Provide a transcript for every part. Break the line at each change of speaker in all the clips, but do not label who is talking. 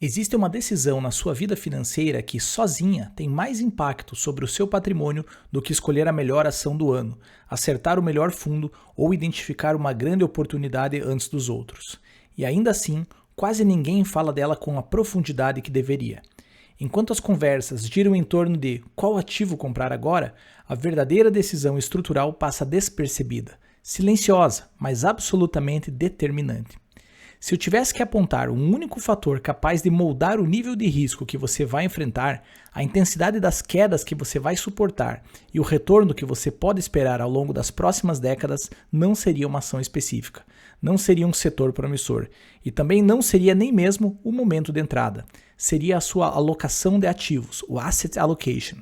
Existe uma decisão na sua vida financeira que, sozinha, tem mais impacto sobre o seu patrimônio do que escolher a melhor ação do ano, acertar o melhor fundo ou identificar uma grande oportunidade antes dos outros. E ainda assim, quase ninguém fala dela com a profundidade que deveria. Enquanto as conversas giram em torno de qual ativo comprar agora, a verdadeira decisão estrutural passa despercebida, silenciosa, mas absolutamente determinante. Se eu tivesse que apontar um único fator capaz de moldar o nível de risco que você vai enfrentar, a intensidade das quedas que você vai suportar e o retorno que você pode esperar ao longo das próximas décadas, não seria uma ação específica, não seria um setor promissor e também não seria nem mesmo o momento de entrada. Seria a sua alocação de ativos, o asset allocation.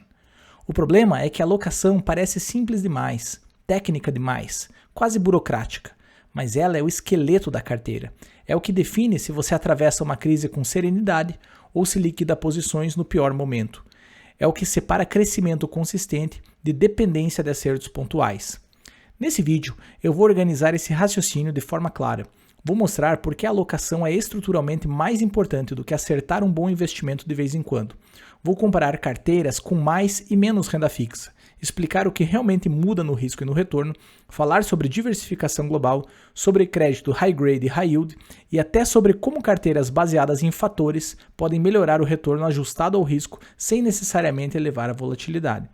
O problema é que a alocação parece simples demais, técnica demais, quase burocrática. Mas ela é o esqueleto da carteira. É o que define se você atravessa uma crise com serenidade ou se liquida posições no pior momento. É o que separa crescimento consistente de dependência de acertos pontuais. Nesse vídeo, eu vou organizar esse raciocínio de forma clara. Vou mostrar por que a alocação é estruturalmente mais importante do que acertar um bom investimento de vez em quando. Vou comparar carteiras com mais e menos renda fixa, explicar o que realmente muda no risco e no retorno, falar sobre diversificação global, sobre crédito high grade e high yield e até sobre como carteiras baseadas em fatores podem melhorar o retorno ajustado ao risco sem necessariamente elevar a volatilidade.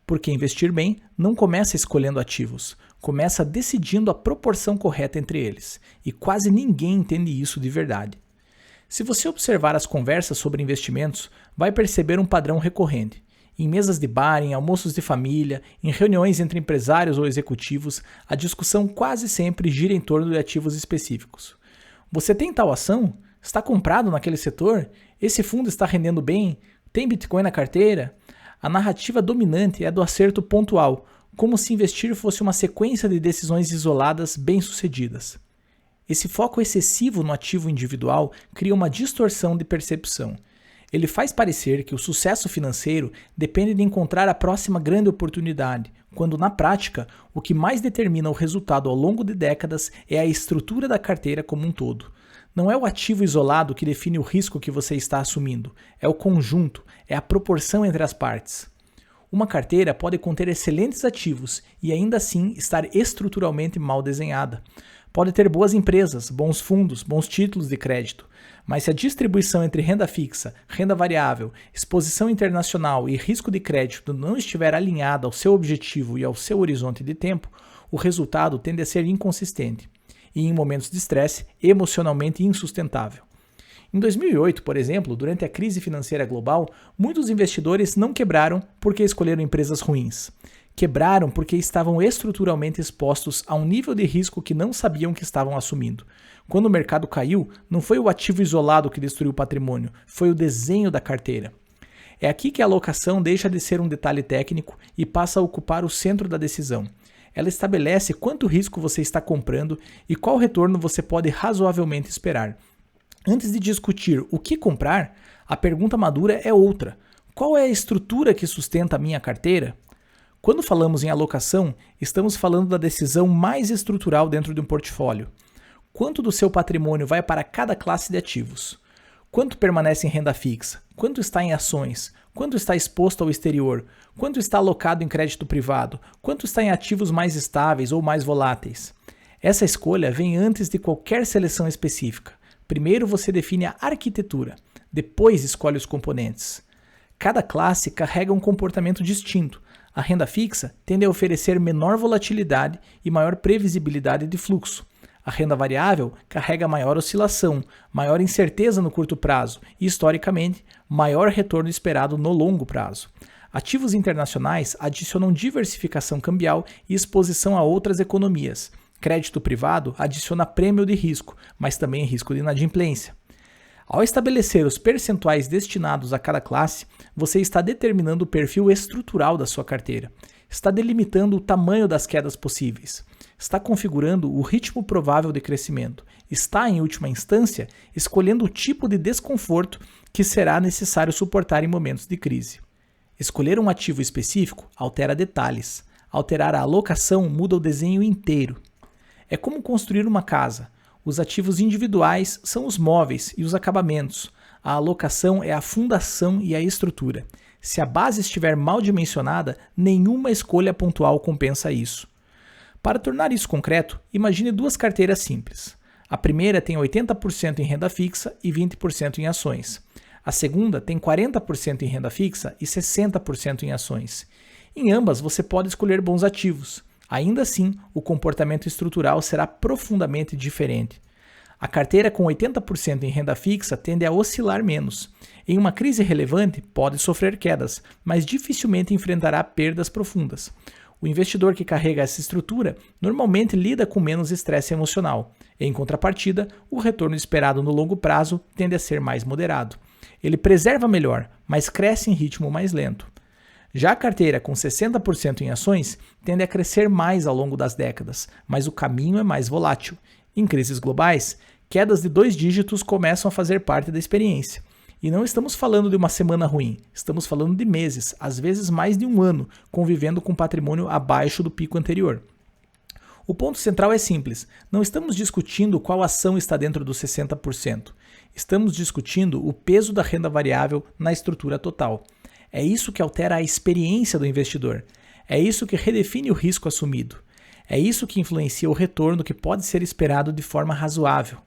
Porque investir bem não começa escolhendo ativos, começa decidindo a proporção correta entre eles, e quase ninguém entende isso de verdade. Se você observar as conversas sobre investimentos, vai perceber um padrão recorrente. Em mesas de bar, em almoços de família, em reuniões entre empresários ou executivos, a discussão quase sempre gira em torno de ativos específicos. Você tem tal ação? Está comprado naquele setor? Esse fundo está rendendo bem? Tem Bitcoin na carteira? A narrativa dominante é do acerto pontual, como se investir fosse uma sequência de decisões isoladas bem-sucedidas. Esse foco excessivo no ativo individual cria uma distorção de percepção. Ele faz parecer que o sucesso financeiro depende de encontrar a próxima grande oportunidade, quando na prática, o que mais determina o resultado ao longo de décadas é a estrutura da carteira como um todo. Não é o ativo isolado que define o risco que você está assumindo, é o conjunto, é a proporção entre as partes. Uma carteira pode conter excelentes ativos e ainda assim estar estruturalmente mal desenhada. Pode ter boas empresas, bons fundos, bons títulos de crédito, mas se a distribuição entre renda fixa, renda variável, exposição internacional e risco de crédito não estiver alinhada ao seu objetivo e ao seu horizonte de tempo, o resultado tende a ser inconsistente e, em momentos de estresse, emocionalmente insustentável. Em 2008, por exemplo, durante a crise financeira global, muitos investidores não quebraram porque escolheram empresas ruins. Quebraram porque estavam estruturalmente expostos a um nível de risco que não sabiam que estavam assumindo. Quando o mercado caiu, não foi o ativo isolado que destruiu o patrimônio, foi o desenho da carteira. É aqui que a alocação deixa de ser um detalhe técnico e passa a ocupar o centro da decisão. Ela estabelece quanto risco você está comprando e qual retorno você pode razoavelmente esperar. Antes de discutir o que comprar, a pergunta madura é outra. Qual é a estrutura que sustenta a minha carteira? Quando falamos em alocação, estamos falando da decisão mais estrutural dentro de um portfólio. Quanto do seu patrimônio vai para cada classe de ativos? Quanto permanece em renda fixa? Quanto está em ações? Quanto está exposto ao exterior? Quanto está alocado em crédito privado? Quanto está em ativos mais estáveis ou mais voláteis? Essa escolha vem antes de qualquer seleção específica. Primeiro você define a arquitetura, depois escolhe os componentes. Cada classe carrega um comportamento distinto. A renda fixa tende a oferecer menor volatilidade e maior previsibilidade de fluxo. A renda variável carrega maior oscilação, maior incerteza no curto prazo e, historicamente, maior retorno esperado no longo prazo. Ativos internacionais adicionam diversificação cambial e exposição a outras economias. Crédito privado adiciona prêmio de risco, mas também risco de inadimplência. Ao estabelecer os percentuais destinados a cada classe, você está determinando o perfil estrutural da sua carteira. Está delimitando o tamanho das quedas possíveis. Está configurando o ritmo provável de crescimento. Está, em última instância, escolhendo o tipo de desconforto que será necessário suportar em momentos de crise. Escolher um ativo específico altera detalhes. Alterar a alocação muda o desenho inteiro. É como construir uma casa. Os ativos individuais são os móveis e os acabamentos. A alocação é a fundação e a estrutura. Se a base estiver mal dimensionada, nenhuma escolha pontual compensa isso. Para tornar isso concreto, imagine duas carteiras simples. A primeira tem 80% em renda fixa e 20% em ações. A segunda tem 40% em renda fixa e 60% em ações. Em ambas, você pode escolher bons ativos. Ainda assim, o comportamento estrutural será profundamente diferente. A carteira com 80% em renda fixa tende a oscilar menos. Em uma crise relevante, pode sofrer quedas, mas dificilmente enfrentará perdas profundas. O investidor que carrega essa estrutura normalmente lida com menos estresse emocional. Em contrapartida, o retorno esperado no longo prazo tende a ser mais moderado. Ele preserva melhor, mas cresce em ritmo mais lento. Já a carteira com 60% em ações tende a crescer mais ao longo das décadas, mas o caminho é mais volátil. Em crises globais, quedas de 2 dígitos começam a fazer parte da experiência. E não estamos falando de uma semana ruim, estamos falando de meses, às vezes mais de um ano, convivendo com patrimônio abaixo do pico anterior. O ponto central é simples, não estamos discutindo qual ação está dentro dos 60%. Estamos discutindo o peso da renda variável na estrutura total. É isso que altera a experiência do investidor. É isso que redefine o risco assumido. É isso que influencia o retorno que pode ser esperado de forma razoável.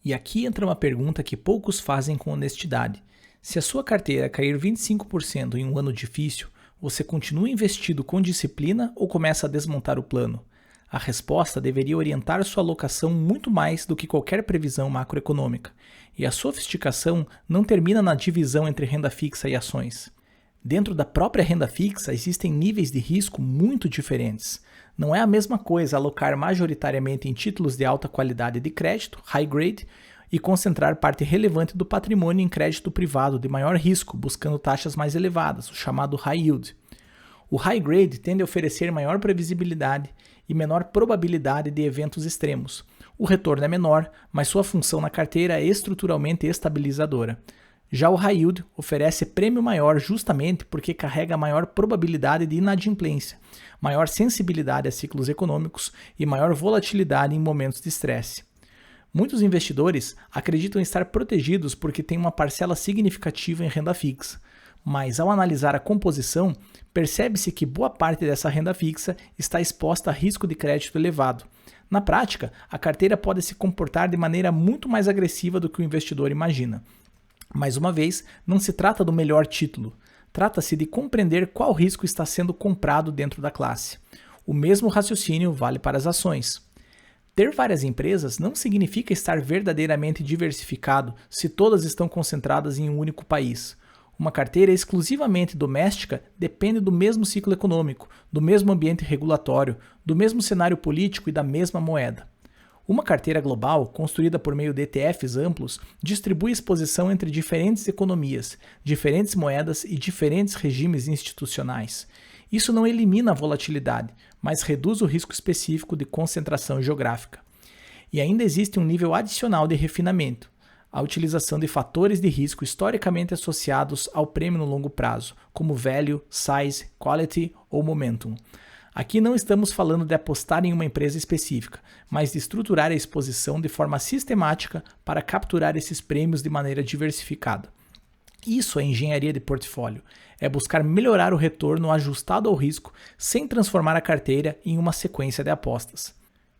E aqui entra uma pergunta que poucos fazem com honestidade. Se a sua carteira cair 25% em um ano difícil, você continua investido com disciplina ou começa a desmontar o plano? A resposta deveria orientar sua alocação muito mais do que qualquer previsão macroeconômica. E a sofisticação não termina na divisão entre renda fixa e ações. Dentro da própria renda fixa existem níveis de risco muito diferentes. Não é a mesma coisa alocar majoritariamente em títulos de alta qualidade de crédito, high grade, e concentrar parte relevante do patrimônio em crédito privado de maior risco, buscando taxas mais elevadas, o chamado high yield. O high grade tende a oferecer maior previsibilidade e menor probabilidade de eventos extremos. O retorno é menor, mas sua função na carteira é estruturalmente estabilizadora. Já o high yield oferece prêmio maior justamente porque carrega maior probabilidade de inadimplência, maior sensibilidade a ciclos econômicos e maior volatilidade em momentos de estresse. Muitos investidores acreditam estar protegidos porque têm uma parcela significativa em renda fixa, mas ao analisar a composição, percebe-se que boa parte dessa renda fixa está exposta a risco de crédito elevado. Na prática, a carteira pode se comportar de maneira muito mais agressiva do que o investidor imagina. Mais uma vez, não se trata do melhor título. Trata-se de compreender qual risco está sendo comprado dentro da classe. O mesmo raciocínio vale para as ações. Ter várias empresas não significa estar verdadeiramente diversificado se todas estão concentradas em um único país. Uma carteira exclusivamente doméstica depende do mesmo ciclo econômico, do mesmo ambiente regulatório, do mesmo cenário político e da mesma moeda. Uma carteira global, construída por meio de ETFs amplos, distribui exposição entre diferentes economias, diferentes moedas e diferentes regimes institucionais. Isso não elimina a volatilidade, mas reduz o risco específico de concentração geográfica. E ainda existe um nível adicional de refinamento, a utilização de fatores de risco historicamente associados ao prêmio no longo prazo, como value, size, quality ou momentum. Aqui não estamos falando de apostar em uma empresa específica, mas de estruturar a exposição de forma sistemática para capturar esses prêmios de maneira diversificada. Isso é engenharia de portfólio, é buscar melhorar o retorno ajustado ao risco sem transformar a carteira em uma sequência de apostas.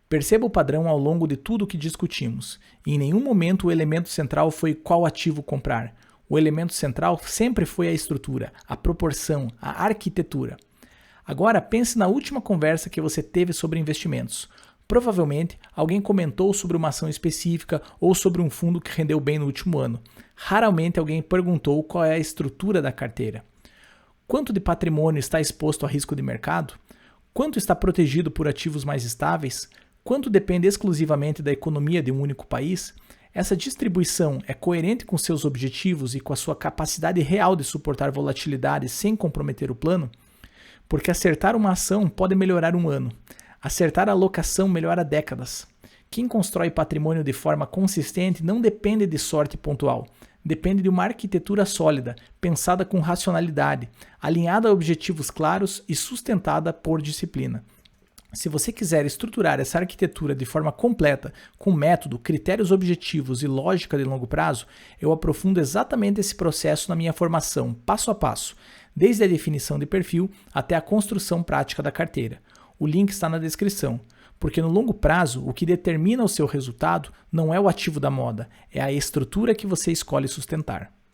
Perceba o padrão ao longo de tudo o que discutimos. Em nenhum momento o elemento central foi qual ativo comprar. O elemento central sempre foi a estrutura, a proporção, a arquitetura. Agora pense na última conversa que você teve sobre investimentos. Provavelmente alguém comentou sobre uma ação específica ou sobre um fundo que rendeu bem no último ano. Raramente alguém perguntou qual é a estrutura da carteira. Quanto de patrimônio está exposto a risco de mercado? Quanto está protegido por ativos mais estáveis? Quanto depende exclusivamente da economia de um único país? Essa distribuição é coerente com seus objetivos e com a sua capacidade real de suportar volatilidade sem comprometer o plano? Porque acertar uma ação pode melhorar um ano. Acertar a alocação melhora décadas. Quem constrói patrimônio de forma consistente não depende de sorte pontual. Depende de uma arquitetura sólida, pensada com racionalidade, alinhada a objetivos claros e sustentada por disciplina. Se você quiser estruturar essa arquitetura de forma completa, com método, critérios objetivos e lógica de longo prazo, eu aprofundo exatamente esse processo na minha formação, passo a passo, desde a definição de perfil até a construção prática da carteira. O link está na descrição. Porque no longo prazo, o que determina o seu resultado não é o ativo da moda, é a estrutura que você escolhe sustentar.